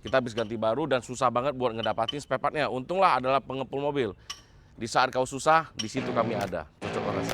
Kita habis ganti baru dan susah banget buat ngedapatin spare partnya. Untunglah adalah pengepul mobil. Di saat kau susah, di situ kami ada. Cocok kau rasa.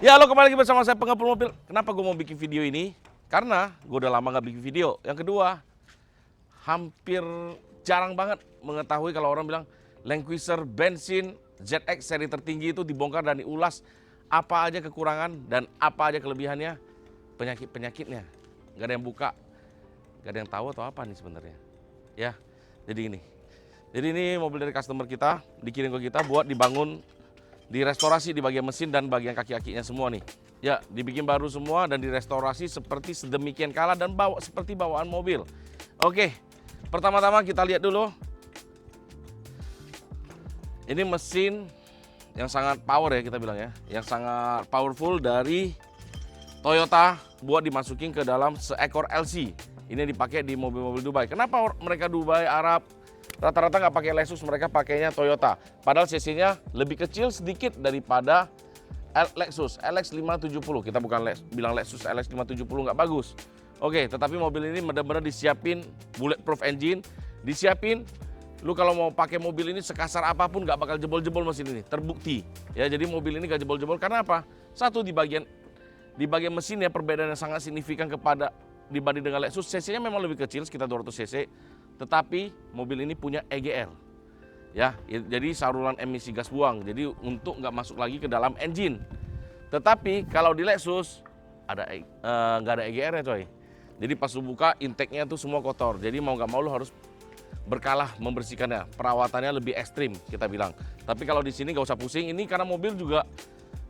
Ya, halo, kembali lagi bersama saya pengepul mobil. Kenapa gue mau bikin video ini? Karena gue udah lama nggak bikin video. Yang kedua, hampir jarang banget mengetahui kalau orang bilang Land Cruiser bensin ZX seri tertinggi itu dibongkar dan diulas apa aja kekurangan dan apa aja kelebihannya, penyakit-penyakitnya. Gak ada yang buka, gak ada yang tahu atau apa nih sebenarnya. Ya, jadi ini. Jadi ini mobil dari customer kita, dikirim ke kita buat dibangun, direstorasi di bagian mesin dan bagian kaki-kakinya semua nih. Ya, dibikin baru semua dan direstorasi seperti sedemikian kala dan bawa seperti bawaan mobil. Oke, pertama-tama kita lihat dulu. Ini mesin yang sangat power ya kita bilang ya, yang sangat powerful dari Toyota buat dimasukin ke dalam seekor LC. Ini dipakai di mobil-mobil Dubai. Kenapa mereka Dubai, Arab, rata-rata nggak pakai Lexus, mereka pakainya Toyota. Padahal cc-nya lebih kecil sedikit daripada Lexus LX570. Kita bukan bilang Lexus LX570 nggak bagus. Oke, tetapi mobil ini benar-benar disiapin bulletproof engine, disiapin. Lu kalau mau pakai mobil ini sekasar apapun nggak bakal jebol-jebol mesin ini, terbukti. Ya, jadi mobil ini nggak jebol-jebol karena apa? Satu, di bagian mesinnya perbedaan yang sangat signifikan dibanding dengan Lexus. cc-nya memang lebih kecil, sekitar 200 cc. Tetapi mobil ini punya EGR, ya, jadi saluran emisi gas buang. Jadi untuk nggak masuk lagi ke dalam engine. Tetapi kalau di Lexus nggak ada EGR-nya coy. Jadi pas lu buka intake-nya tuh semua kotor. Jadi mau nggak mau lu harus berkalah membersihkannya. Perawatannya lebih ekstrim kita bilang. Tapi kalau di sini nggak usah pusing. Ini karena mobil juga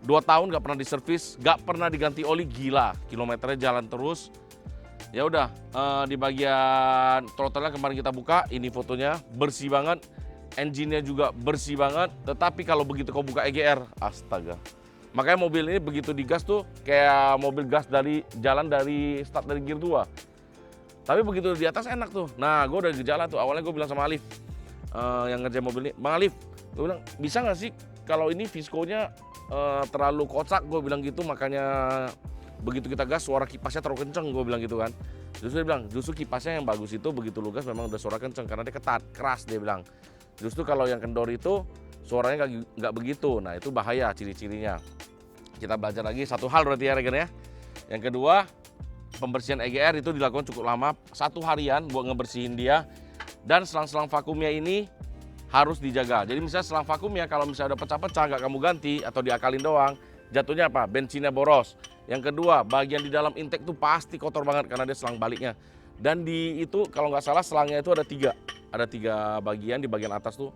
2 tahun nggak pernah diservis, nggak pernah diganti oli, gila. Kilometernya jalan terus. Ya udah, di bagian throttle-nya kemarin kita buka, ini fotonya bersih banget, engine-nya juga bersih banget. Tetapi kalau begitu kau buka EGR, astaga. Makanya mobil ini begitu digas tuh kayak mobil gas dari jalan dari start dari gear 2. Tapi begitu di atas enak tuh. Nah, gue udah di jalan tuh. Awalnya gue bilang sama Alif yang ngerjain mobil ini, Bang Alif, gue bilang bisa nggak sih kalau ini Visco-nya terlalu kocak, gue bilang gitu, makanya begitu kita gas suara kipasnya terlalu kenceng, gue bilang gitu kan. Justru dia bilang, justru kipasnya yang bagus itu begitu lu gas memang udah suara kenceng karena dia ketat, keras dia bilang. Justru kalau yang kendor itu suaranya nggak begitu. Nah itu bahaya ciri-cirinya. Kita belajar lagi satu hal berarti ya Regen ya. Yang kedua, pembersihan EGR itu dilakukan cukup lama, 1 harian buat ngebersihin dia. Dan selang-selang vakumnya ini harus dijaga. Jadi misalnya selang vakumnya kalau misalnya udah pecah-pecah nggak kamu ganti atau diakalin doang, jatuhnya apa? Bensinnya boros. Yang kedua, bagian di dalam intake tuh pasti kotor banget karena dia selang baliknya. Dan di itu kalau nggak salah selangnya itu ada 3. Ada 3 bagian, di bagian atas tuh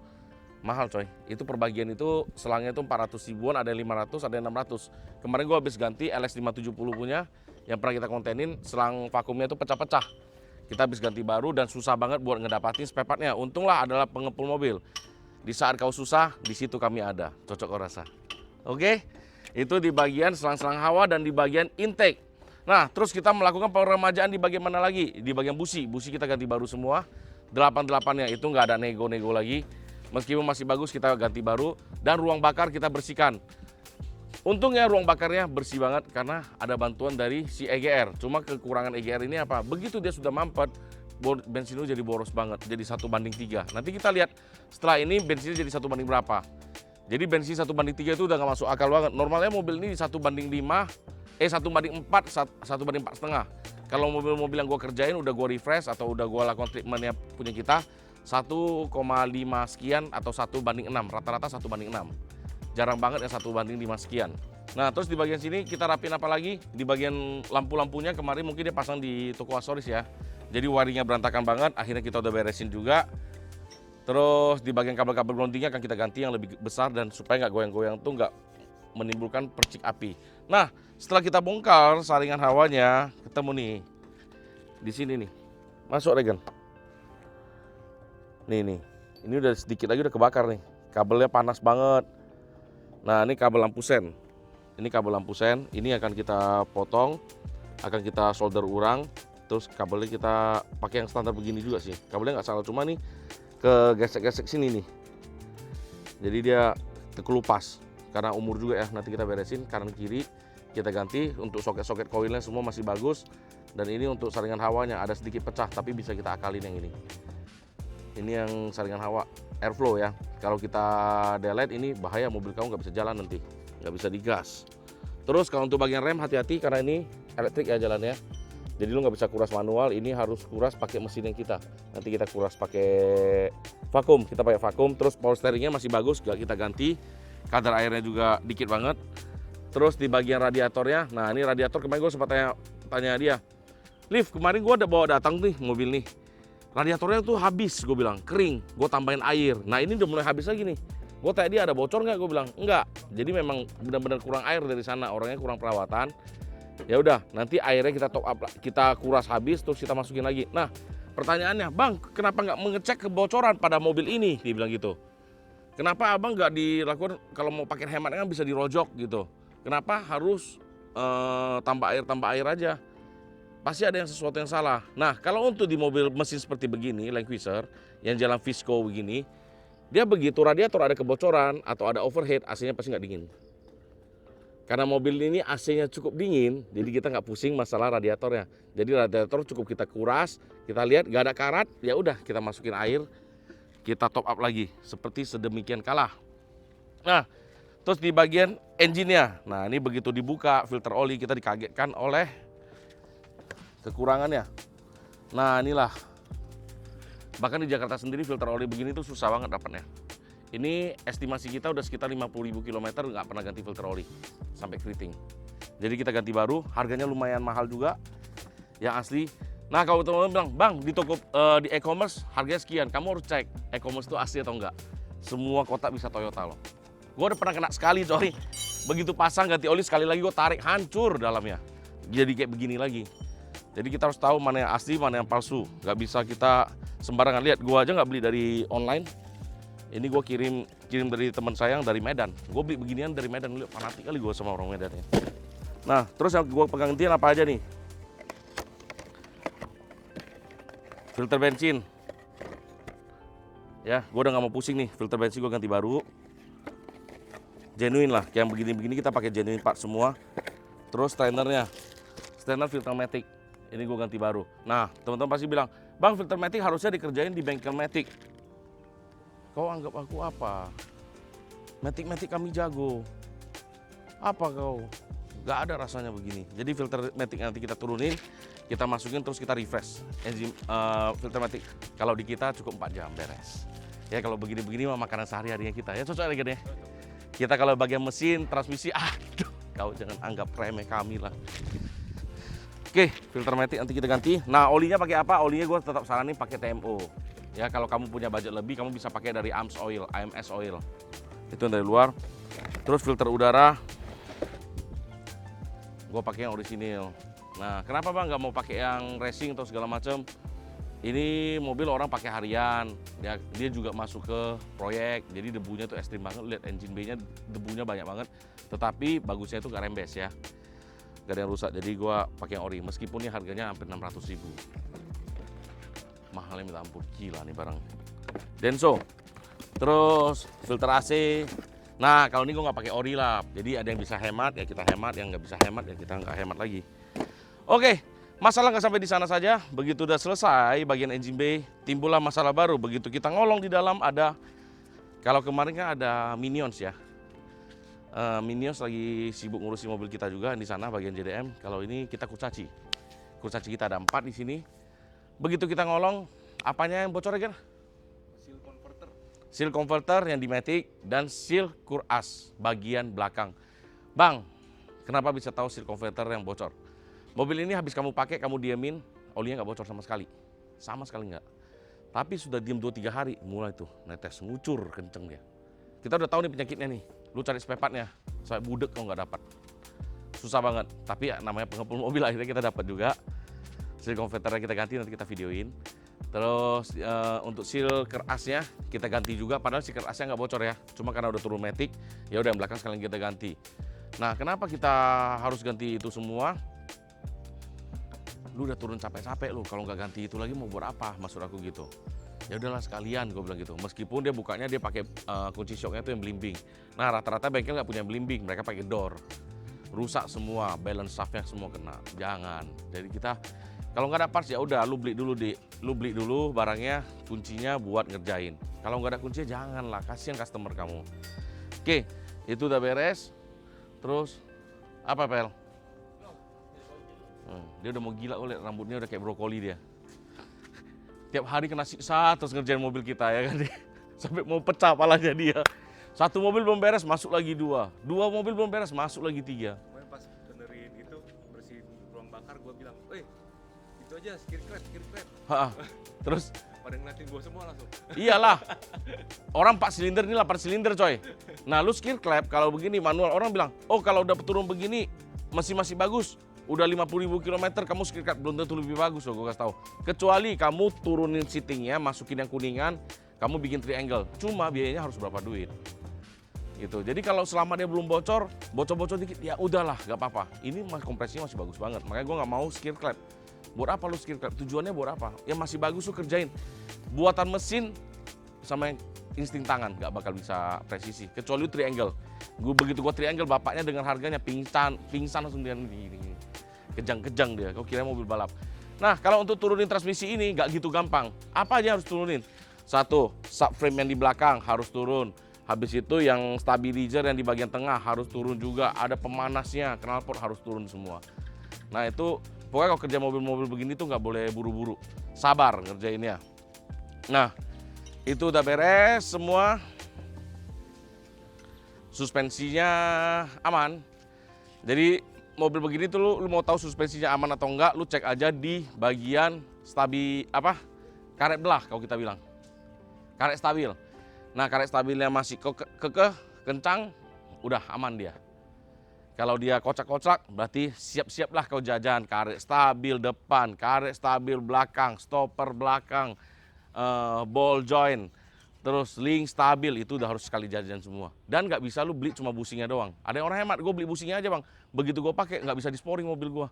mahal coy. Itu per bagian itu selangnya itu 400 ribuan, ada yang 500, ada yang 600. Kemarin gua habis ganti LS570 punya yang pernah kita kontenin, selang vakumnya itu pecah-pecah. Kita habis ganti baru dan susah banget buat ngedapatin spare partnya. Untunglah adalah pengepul mobil. Di saat kau susah, di situ kami ada. Cocok kau rasa. Oke? Itu di bagian selang-selang hawa dan di bagian intake. Nah, terus kita melakukan peremajaan di bagian mana lagi? Di bagian busi. Busi kita ganti baru semua. 88-nya itu nggak ada nego-nego lagi. Meskipun masih bagus kita ganti baru. Dan ruang bakar kita bersihkan. Untungnya ruang bakarnya bersih banget karena ada bantuan dari si EGR. Cuma kekurangan EGR ini apa? Begitu dia sudah mampet, bensin itu jadi boros banget. Jadi 1:3. Nanti kita lihat setelah ini bensinnya jadi 1:berapa. Jadi bensin 1:3 itu udah nggak masuk akal banget. Normalnya mobil ini 1:5, 1:4, 1:4,5. Kalau mobil-mobil yang gue kerjain udah gue refresh atau udah gue lakukan treatmentnya punya kita 1,5 sekian atau 1:6. Rata-rata 1:6. Jarang banget ya 1:5 sekian. Nah terus di bagian sini kita rapin apa lagi? Di bagian lampu-lampunya kemarin mungkin dia pasang di toko aksesoris ya. Jadi wiringnya berantakan banget. Akhirnya kita udah beresin juga. Terus di bagian kabel-kabel groundingnya akan kita ganti yang lebih besar dan supaya nggak goyang-goyang tuh nggak menimbulkan percik api. Nah setelah kita bongkar saringan hawanya ketemu nih di sini nih. Masuk Regen. Nih. Ini udah sedikit lagi udah kebakar nih. Kabelnya panas banget. Nah ini kabel lampu sen. Ini kabel lampu sen. Ini akan kita potong, akan kita solder ulang. Terus kabelnya kita pakai yang standar begini juga sih. Kabelnya nggak salah, cuma nih ke gesek-gesek sini nih. Jadi dia kekelupas karena umur juga ya. Nanti kita beresin kanan kiri, kita ganti. Untuk soket-soket koilnya semua masih bagus. Dan ini untuk saringan hawanya ada sedikit pecah, tapi bisa kita akalin yang ini. Ini yang saringan hawa airflow ya. Kalau kita delete ini bahaya, mobil kamu nggak bisa jalan nanti, nggak bisa digas. Terus kalau untuk bagian rem hati-hati karena ini elektrik ya jalannya. Jadi lu nggak bisa kuras manual, ini harus kuras pakai mesin yang kita. Nanti kita kuras pakai vakum, kita pakai vakum. Terus power steeringnya masih bagus, gak kita ganti. Kadar airnya juga dikit banget. Terus di bagian radiatornya, nah ini radiator kemarin gue sempat tanya dia, Liv kemarin gue udah bawa datang nih mobil nih. Radiatornya tuh habis, gue bilang kering, gue tambahin air. Nah ini udah mulai habis lagi nih. Gue tanya dia ada bocor nggak? Gue bilang enggak. Jadi memang benar-benar kurang air dari sana, orangnya kurang perawatan. Ya udah, nanti airnya kita top up, kita kuras habis, terus kita masukin lagi. Nah, pertanyaannya, Bang, kenapa nggak mengecek kebocoran pada mobil ini? Dia bilang gitu. Kenapa abang nggak dilakukan kalau mau pakai hemat kan bisa dirojok gitu? Kenapa harus tambah air aja? Pasti ada yang sesuatu yang salah. Nah, kalau untuk di mobil mesin seperti begini, Land Cruiser, yang jalan Visco begini, dia begitu radiator ada kebocoran atau ada overheat, AC-nya pasti nggak dingin. Karena mobil ini AC-nya cukup dingin, jadi kita nggak pusing masalah radiatornya. Jadi radiator cukup kita kuras, kita lihat nggak ada karat, ya udah kita masukin air, kita top up lagi, seperti sedemikian kalah. Nah, terus di bagian engine-nya, nah ini begitu dibuka filter oli kita dikagetkan oleh kekurangannya. Nah inilah, bahkan di Jakarta sendiri filter oli begini tuh susah banget dapatnya. Ini estimasi kita udah sekitar 50.000 km nggak pernah ganti filter oli sampai keriting. Jadi kita ganti baru, harganya lumayan mahal juga, yang asli. Nah kalau teman-teman bilang, Bang di toko di e-commerce harganya sekian, kamu harus cek e-commerce itu asli atau enggak. Semua kotak bisa Toyota loh. Gue udah pernah kena sekali coy, begitu pasang ganti oli sekali lagi gue tarik hancur dalamnya. Jadi kayak begini lagi. Jadi kita harus tahu mana yang asli, mana yang palsu. Nggak bisa kita sembarangan lihat. Gue aja nggak beli dari online. Ini gue kirim dari teman saya yang dari Medan. Gue beli beginian dari Medan, lihat fanatik kali gue sama orang Medan ya. Nah, terus yang gue pegang gantian apa aja nih? Filter bensin. Ya, gue udah nggak mau pusing nih. Filter bensin gue ganti baru. genuine lah. Yang begini-begini kita pakai genuine part semua. Terus strainer filter matic. Ini gue ganti baru. Nah, teman-teman pasti bilang, Bang, filter matic harusnya dikerjain di bengkel matic. Kau anggap aku apa? Matic kami jago. Apa kau? Gak ada rasanya begini. Jadi filter matic nanti kita turunin, kita masukin terus kita refresh. Filter matic kalau di kita cukup 4 jam beres. Ya kalau begini-begini mah makanan sehari-harinya kita. Ya cocok lagi deh. Kita kalau bagian mesin, transmisi, aduh, kau jangan anggap remeh kami lah. Oke, filter matic nanti kita ganti. Nah, olinya pakai apa? Olinya gue tetap saranin pakai TMO. Ya kalau kamu punya budget lebih, kamu bisa pakai dari AMS Oil. Itu dari luar. Terus filter udara, gue pakai yang orisinil. Nah, kenapa Bang nggak mau pakai yang racing atau segala macam? Ini mobil orang pakai harian, dia juga masuk ke proyek, jadi debunya tuh ekstrim banget. Lihat engine bay-nya debunya banyak banget, tetapi bagusnya itu nggak rembes ya, nggak ada yang rusak. Jadi gue pakai yang ori, meskipun ini harganya hampir 600.000. Mahalnya minta ampun, gila nih barang. Denso, terus filter AC. Nah kalau ini gue nggak pakai ori lah, jadi ada yang bisa hemat ya kita hemat, yang nggak bisa hemat ya kita nggak hemat lagi. Oke, masalah nggak sampai di sana saja. Begitu udah selesai bagian engine bay, timbullah masalah baru. Begitu kita ngolong di dalam ada, kalau kemarin kan ada Minions ya. Minions lagi sibuk ngurusin mobil kita juga di sana bagian JDM. Kalau ini kita kurcaci kita ada 4 di sini. Begitu kita ngolong, apanya yang bocor kan? Seal converter yang di matic dan seal kuras bagian belakang. Bang, kenapa bisa tahu seal converter yang bocor? Mobil ini habis kamu pakai, kamu diamin, olinya nggak bocor sama sekali nggak. Tapi sudah diem 2-3 hari, mulai tuh netes, ngucur kenceng dia. Kita udah tahu nih penyakitnya nih, lu cari spare partnya, sampai budek kau nggak dapat. Susah banget, tapi ya, namanya pengepul mobil akhirnya kita dapat juga. Seal converternya kita ganti, nanti kita videoin. Terus untuk seal kerasnya kita ganti juga, padahal seal kerasnya nggak bocor ya, cuma karena udah turun matic, ya udah yang belakang sekalian kita ganti. Nah, kenapa kita harus ganti itu semua? Lu udah turun capek-capek lu, kalau nggak ganti itu lagi mau buat apa? Maksud aku gitu. Ya udahlah sekalian, gue bilang gitu. Meskipun dia bukanya dia pakai kunci shocknya itu yang belimbing. Nah, rata-rata bengkel nggak punya belimbing, mereka pakai door. Rusak semua, balance shaftnya semua kena. Jangan. Jadi kita kalau nggak ada parts ya udah lu beli dulu barangnya, kuncinya buat ngerjain. Kalau nggak ada kuncinya janganlah, kasihan customer kamu. Oke, itu udah beres. Terus apa Pel? Dia udah mau gila, lihat rambutnya udah kayak brokoli dia. Tiap hari kena siksa terus ngerjain mobil kita ya kan. Sampai mau pecah palanya dia. 1 mobil belum beres masuk lagi 2 mobil belum beres masuk lagi 3. Pas benerin gitu, bersihin ruang bakar, gue bilang, itu aja skir clap. Terus pada ngeliatin gue semua langsung. Iyalah, orang 4 silinder ini 8 silinder coy. Nah lu skir clap kalau begini manual, orang bilang, oh kalau udah turun begini masih bagus. Udah 50.000 km kamu skir clap belum tentu lebih bagus loh, gue kasih tahu. Kecuali kamu turunin seatingnya, masukin yang kuningan, kamu bikin triangle. Cuma biayanya harus berapa duit. Gitu. Jadi kalau selama dia belum bocor dikit, ya udahlah, nggak apa-apa. Ini kompresinya masih bagus banget. Makanya gue nggak mau skir clap. Buat apa lu skir clap? Tujuannya buat apa? Ya masih bagus lu kerjain. Buatan mesin sama insting tangan nggak bakal bisa presisi. Kecuali lu triangle. Begitu gue triangle, bapaknya dengan harganya pingsan langsung dia ini. Kejang-kejang dia. Kau kira mobil balap. Nah kalau untuk turunin transmisi ini nggak gitu gampang. Apa aja harus turunin? 1, subframe yang di belakang harus turun. Habis itu yang stabilizer yang di bagian tengah harus turun juga. Ada pemanasnya, knalpot harus turun semua. Nah itu pokoknya kalau kerja mobil-mobil begini tuh nggak boleh buru-buru. Sabar ngerjainnya. Nah itu udah beres semua. Suspensinya aman. Jadi mobil begini tuh lu mau tahu suspensinya aman atau enggak, lu cek aja di bagian karet belah kalau kita bilang. Karet stabil. Nah karet stabilnya masih kekeh, kencang, udah aman dia. Kalau dia kocak-kocak berarti siap-siaplah kau jajan. Karet stabil depan, karet stabil belakang, stopper belakang, ball joint, terus link stabil, itu udah harus sekali jajan semua. Dan nggak bisa lu beli cuma busingnya doang. Ada yang orang hemat, gue beli busingnya aja bang. Begitu gue pakai nggak bisa disporing mobil gue.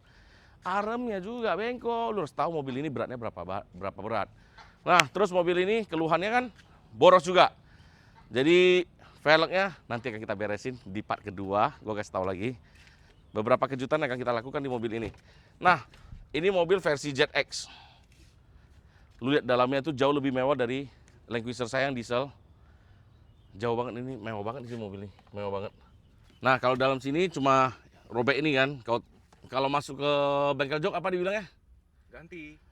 Aremnya juga bengkok, lu harus tahu mobil ini beratnya berapa berat. Nah terus mobil ini keluhannya kan boros juga. Jadi Velgnya nanti akan kita beresin di part kedua. Gue kasih tahu lagi beberapa kejutan yang akan kita lakukan di mobil ini. Nah, ini mobil versi ZX. Lu lihat dalamnya itu jauh lebih mewah dari Land Cruiser saya yang diesel. Jauh banget ini, mewah banget sih mobil ini, mewah banget. Nah, kalau dalam sini cuma robek ini kan. Kalau masuk ke bengkel jok apa dibilangnya?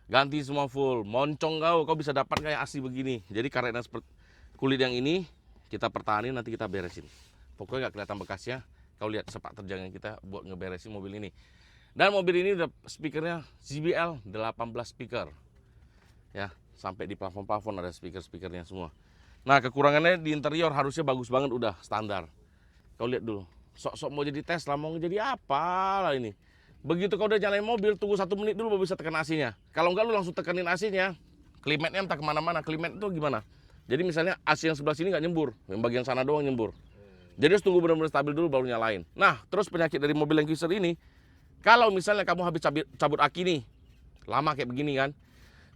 Ganti semua full. Moncong kau bisa dapat kayak asli begini. Jadi karetnya seperti kulit yang ini kita pertahanin, nanti kita beresin. Pokoknya nggak kelihatan bekasnya. Kau lihat sepak terjangnya kita buat ngeberesin mobil ini. Dan mobil ini udah speakernya JBL 18 speaker. Ya, sampai di plafon-plafon ada speaker-speakernya semua. Nah, kekurangannya di interior harusnya bagus banget, udah standar. Kau lihat dulu, sok-sok mau jadi Tesla, mau jadi apa lah ini. Begitu kau udah nyalain mobil, tunggu 1 menit dulu baru bisa tekan AC-nya. Kalau enggak lu langsung tekanin AC-nya, klimatnya entah kemana-mana. Klimat itu gimana? Jadi misalnya AC yang sebelah sini nggak nyembur, yang bagian sana doang nyembur. Jadi harus tunggu benar-benar stabil dulu baru nyalain. Nah, terus penyakit dari mobil Land Cruiser ini, kalau misalnya kamu habis cabut aki nih, lama kayak begini kan,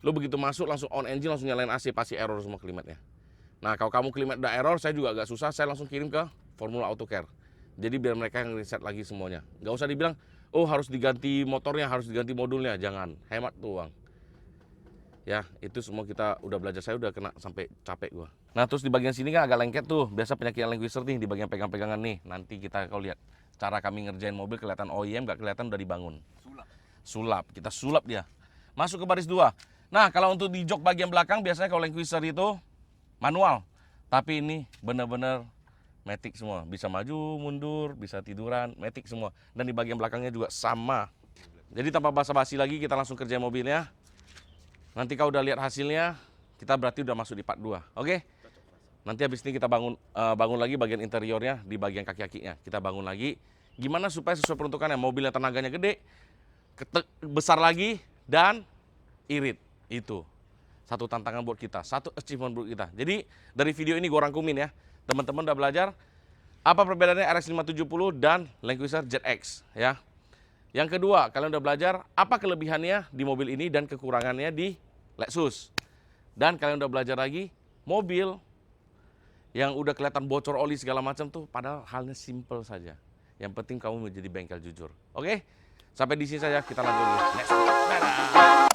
lu begitu masuk langsung on engine, langsung nyalain AC, pasti error semua klimatnya. Nah, kalau kamu klimat udah error, saya juga agak susah, saya langsung kirim ke Formula Auto Care. Jadi biar mereka yang reset lagi semuanya. Nggak usah dibilang, oh harus diganti motornya, harus diganti modulnya, jangan. Hemat tuh uang. Ya, itu semua kita udah belajar, saya udah kena sampai capek gua. Nah, terus di bagian sini kan agak lengket tuh, biasa penyakit Land Cruiser nih, di bagian pegang-pegangan nih. Nanti kau lihat, cara kami ngerjain mobil kelihatan OEM, nggak kelihatan udah dibangun. Sulap, kita sulap dia. Masuk ke baris 2. Nah, kalau untuk di jok bagian belakang, biasanya kalau Land Cruiser itu manual, tapi ini benar-benar matic semua, bisa maju mundur, bisa tiduran, matic semua, dan di bagian belakangnya juga sama. Jadi tanpa basa-basi lagi kita langsung kerja mobilnya. Nanti kau udah lihat hasilnya, kita berarti udah masuk di part 2, oke? Nanti habis ini kita bangun lagi bagian interiornya, di bagian kaki-kakinya kita bangun lagi. Gimana supaya sesuai peruntukannya, mobilnya tenaganya gede, besar lagi, dan irit. Itu satu tantangan buat kita, satu achievement buat kita. Jadi dari video ini gue rangkumin ya, teman-teman udah belajar apa perbedaannya RX 570 dan Land Cruiser ZX ya. Yang kedua, kalian udah belajar apa kelebihannya di mobil ini dan kekurangannya di Lexus. Dan kalian udah belajar lagi mobil yang udah kelihatan bocor oli segala macam tuh, padahal halnya simple saja. Yang penting kamu menjadi bengkel jujur. Oke? Sampai di sini saja, kita lanjut. Next. Dadah.